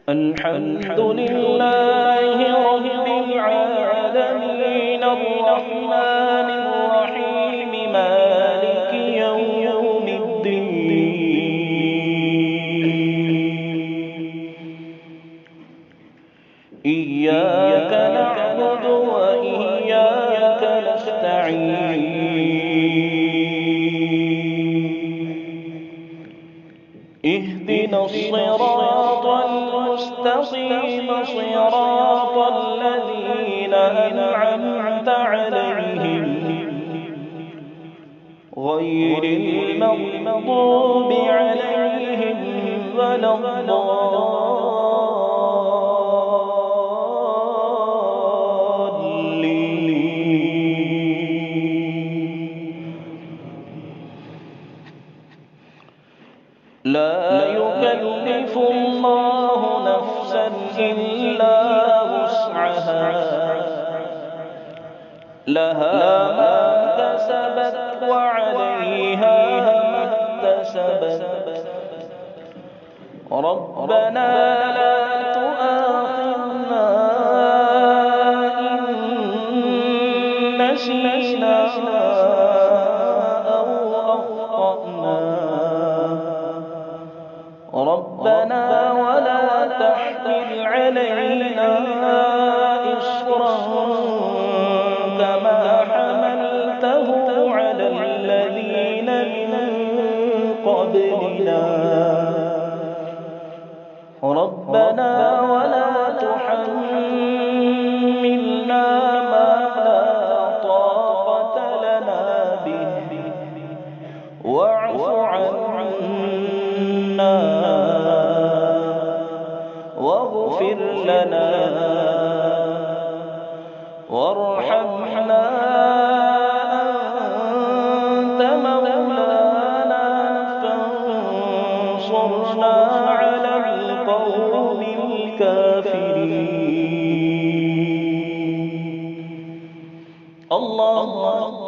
الحمد لله رب العالمين الرحمن الرحيم مالك يوم الدين إياك نعبد وإياك نستعين اهدنا الصراط المستقيم صراط الذين أنعمت عليهم غير المغضوب عليهم ولا لا يكلف الله نفسا إلا وسعها لها ما كسبت وعليها ما اكتسبت ربنا لا تؤاخذنا إن نسينا أو أخطأنا ربنا ولا تحمل علينا إصرا كما حملته على الذين من قبلنا ربنا ولا تحملنا ما لا طاقة لنا به واعف عنا واغفر لنا وارحمنا أنت مولانا فانصرنا على القوم الكافرين الله